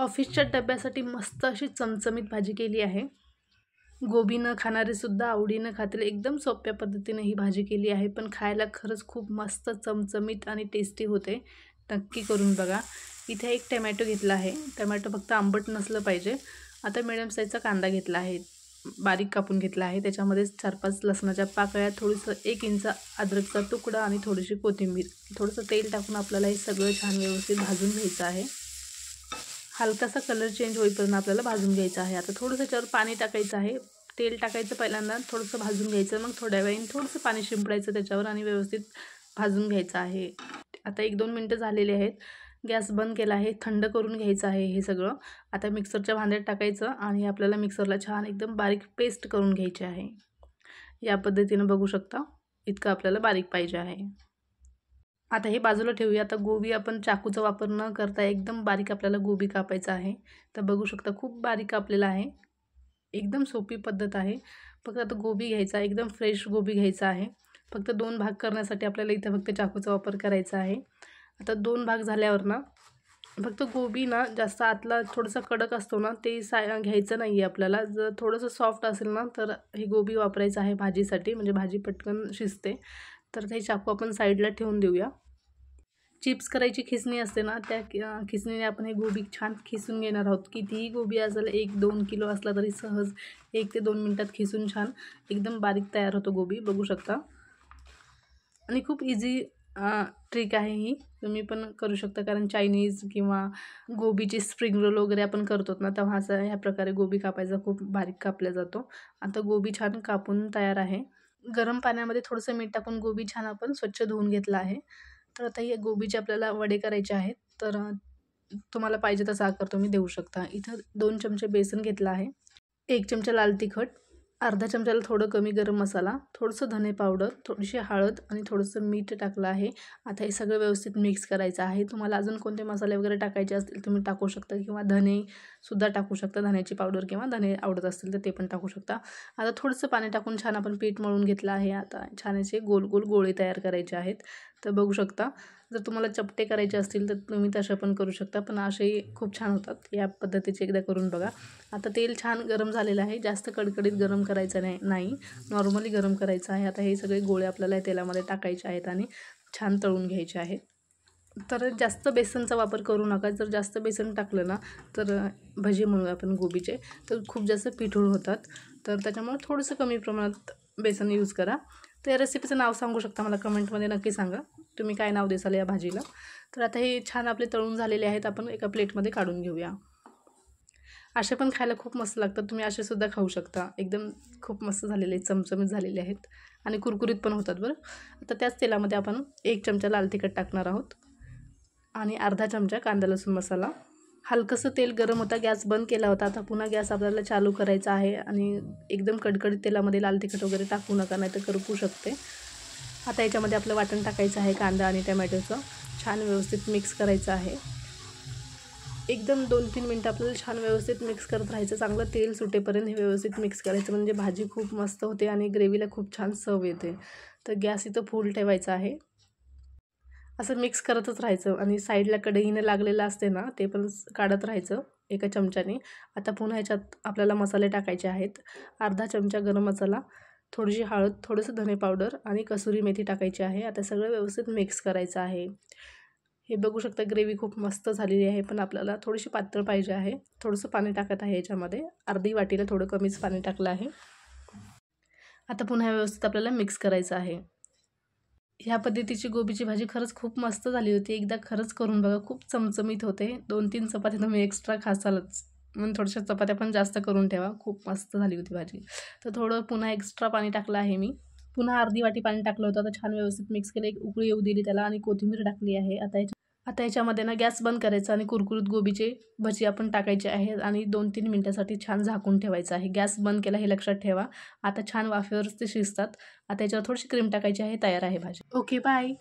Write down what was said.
ऑफिसच्या डब्यासाठी मस्त अशी चमचमीत भाजी केली आहे. गोबी न खाणारे सुद्धा आवडीनं खातील. एकदम सोप्या पद्धतीने ही भाजी केली आहे, पण खायला खरंच खूप मस्त चमचमीत आणि टेस्टी होते. नक्की करून बघा. इथे एक टमॅटो घेतला आहे. टमॅटो फक्त आंबट नसलं पाहिजे. आता मिडियम साईजचा कांदा घेतला आहे, बारीक कापून घेतला आहे. त्याच्यामध्ये 4-5 लसणाच्या पाकळ्या, थोडंसं 1 इंच अद्रकचा तुकडा आणि थोडीशी कोथिंबीर. थोडंसं तेल टाकून आपल्याला हे सगळं छान व्यवस्थित भाजून घ्यायचं आहे. हलकासा कलर चेंज होईपर्यंत आपल्याला भाजून घ्यायचं आहे. आता थोडंसं त्याच्यावर पाणी टाकायचं आहे. तेल टाकायचं पहिल्यांदा, थोडंसं भाजून घ्यायचं, मग थोड्या वेळाने थोडंसं पाणी शिंपडायचं त्याच्यावर आणि व्यवस्थित भाजून घ्यायचं आहे. आता 1-2 मिनटं झालेली आहेत. गॅस बंद केला आहे. थंड करून घ्यायचं आहे हे सगळं. आता मिक्सरच्या भांड्यात टाकायचं आणि आपल्याला मिक्सरला छान एकदम बारीक पेस्ट करून घ्यायची आहे. या पद्धतीनं बघू शकता, इतकं आपल्याला बारीक पाहिजे आहे. आता हे बाजूला ठेवूया. आता गोबी आपण चाकूचा वापर न करता एकदम बारीक आपल्याला गोबी कापायचा आहे. तर बघू शकता खूप बारीक कापलेला आहे. एकदम सोपी पद्धत आहे. फक्त आता गोबी घ्यायचा, एकदम फ्रेश गोबी घ्यायचा आहे. फक्त 2 भाग करण्यासाठी आपल्याला इथं फक्त चाकूचा वापर करायचा आहे. आता 2 भाग झाल्यावर ना, फक्त गोबी ना जास्त आतला थोडासा कडक असतो ना, ते घ्यायचं नाही आहे आपल्याला. जर थोडंसं सॉफ्ट असेल ना, तर हे गोबी वापरायचं आहे भाजीसाठी, म्हणजे भाजी पटकन शिजते. तर ते चाकू आपण साईडला ठेवून देऊया. चिप्स करायची खिसणी असते ना, त्या खिसणीने आपण हे गोबी छान खिसून घेणार आहोत. कितीही गोबी असेल, 1-2 किलो असला तरी सहज 1 ते 2 मिनटात खिसून छान एकदम बारीक तयार होतो गोबी, बघू शकता. आणि खूप इझी ट्रिक आहे ही, तुम्ही पण करू शकता. कारण चायनीज किंवा गोबीची स्प्रिंग रोल वगैरे आपण करतो ना, तेव्हा असं ह्या प्रकारे गोबी कापायचा, खूप बारीक कापला जातो. आता गोबी छान कापून तयार आहे. गरम पाण्यामध्ये थोडंसं मीठ टाकून गोबी छान आपण स्वच्छ धुवून घेतला आहे. तर आता हे गोबीचे आपल्याला वडे करायचे आहेत. तर तुम्हाला पाहिजे तसा आकार तुम्ही देऊ शकता. इथं 2 चमचे बेसन घेतला आहे, 1 चमचा लाल तिखट, अर्धा चमचाला थोडं कमी गरम मसाला, थोडंसं धने पावडर, थोडीशी हळद आणि थोडंसं मीठ टाकलं आहे. आता हे सगळं व्यवस्थित मिक्स करायचं आहे. तुम्हाला अजून कोणते मसाले वगैरे टाकायचे असतील तुम्ही टाकू शकता, किंवा धनेसुद्धा टाकू शकता, धण्याची पावडर, किंवा धने आवडत असतील तर ते पण टाकू शकता. आता थोडंसं पाणी टाकून छान आपण पीठ मळून घेतलं आहे. आता छान असे गोल गोल गोळे तयार करायचे आहेत. तर बघू शकता, जर तुम्हाला चपटे करायचे असतील तर तुम्ही तसं पण करू शकता, पण असेही खूप छान होतात. या पद्धतीचे एकदा करून बघा. आता तेल छान गरम झालेलं आहे. जास्त कडकडीत गरम करायचं नाही, नॉर्मली गरम करायचं आहे. आता हे सगळे गोळे आपल्याला तेलामध्ये टाकायचे आहेत आणि छान तळून घ्यायचे आहेत. तर जास्त बेसनचा वापर करू नका. जर जास्त बेसन टाकलं ना, तर भजी म्हणू आपण गोबीचे, तर खूप जास्त पिठूळ होतात. तर त्याच्यामुळे थोडंसं कमी प्रमाणात बेसन यूज करा. तर या रेसिपीचं नाव सांगू शकता मला कमेंटमध्ये, नक्की सांगा तुम्ही काय नाव देसाल या भाजीला. तर आता हे छान आपले तळून झालेले आहेत. आपण एका प्लेटमध्ये काढून घेऊया. असे पण खायला खूप मस्त लागतात. तुम्ही असेसुद्धा खाऊ शकता. एकदम खूप मस्त झालेले आहेत, चमचमीत झालेले आहेत आणि कुरकुरीत पण होतात बरं. आता त्याच तेलामध्ये आपण 1 चमचा लाल तिखट टाकणार आहोत आणि अर्धा चमचा कांदा लसूण मसाला. हलकंसं तेल गरम होता, गॅस बंद केला होता. आता पुन्हा गॅस आपल्याला चालू करायचा आहे आणि एकदम कडकडीत तेलामध्ये लाल तिखट वगैरे टाकू नका, नाही तर करपू शकते. आता याच्यामध्ये आपलं वाटण टाकायचं आहे, कांदा आणि टमॅटोचं. छान व्यवस्थित मिक्स करायचं आहे. एकदम 2-3 मिनटं आपल्याला छान व्यवस्थित मिक्स करत राहायचं. चांगलं तेल सुटेपर्यंत हे व्यवस्थित मिक्स करायचं, म्हणजे भाजी खूप मस्त होते आणि ग्रेव्हीला खूप छान चव येते. तर गॅस इथं फुल ठेवायचा आहे. असं मिक्स करतच राहायचं आणि साईडला कढईने लागलेलं असते ना, ते पण काढत राहायचं एका चमच्याने. आता पुन्हा ह्याच्यात आपल्याला मसाले टाकायचे आहेत. अर्धा चमचा गरम मसाला, थोडीशी हळद, थोडंसं धने पावडर आणि कसुरी मेथी टाकायची आहे. आता सगळं व्यवस्थित मिक्स करायचं आहे. हे बघू शकता, ग्रेव्ही खूप मस्त झालेली आहे, पण आपल्याला थोडीशी पातळ पाहिजे आहे. थोडंसं पाणी टाकत आहे याच्यामध्ये, अर्धी वाटीला थोडं कमीच पाणी टाकलं आहे. आता पुन्हा व्यवस्थित आपल्याला मिक्स करायचं आहे. ह्या पद्धतीची गोबीची भाजी खरंच खूप मस्त झाली होती. एकदा खरंच करून बघा, खूप चमचमीत होते. 2-3 चपात्या तुम्ही एक्स्ट्रा खासालच, म्हणून थोड्याशा चपात्या पण जास्त करून ठेवा. खूप मस्त झाली होती भाजी. तर थोडं पुन्हा एक्स्ट्रा पाणी टाकलं आहे मी. पुन्हा अर्धी वाटी पाणी टाकलं होतं. आता छान व्यवस्थित मिक्स केलं, एक उकळी येऊ दिली त्याला आणि कोथिंबीर टाकली आहे. आता याच्यामध्ये ना गॅस बंद करायचा आणि कुरकुरीत गोबीचे भजी आपण टाकायचे आहेत आणि 2-3 मिनटासाठी छान झाकून ठेवायचं आहे. गॅस बंद केला हे लक्षात ठेवा. आता छान वाफेवरच ते शिजतात. आता याच्यावर थोडीशी क्रीम टाकायची आहे. तयार आहे भाजी. Okay, bye.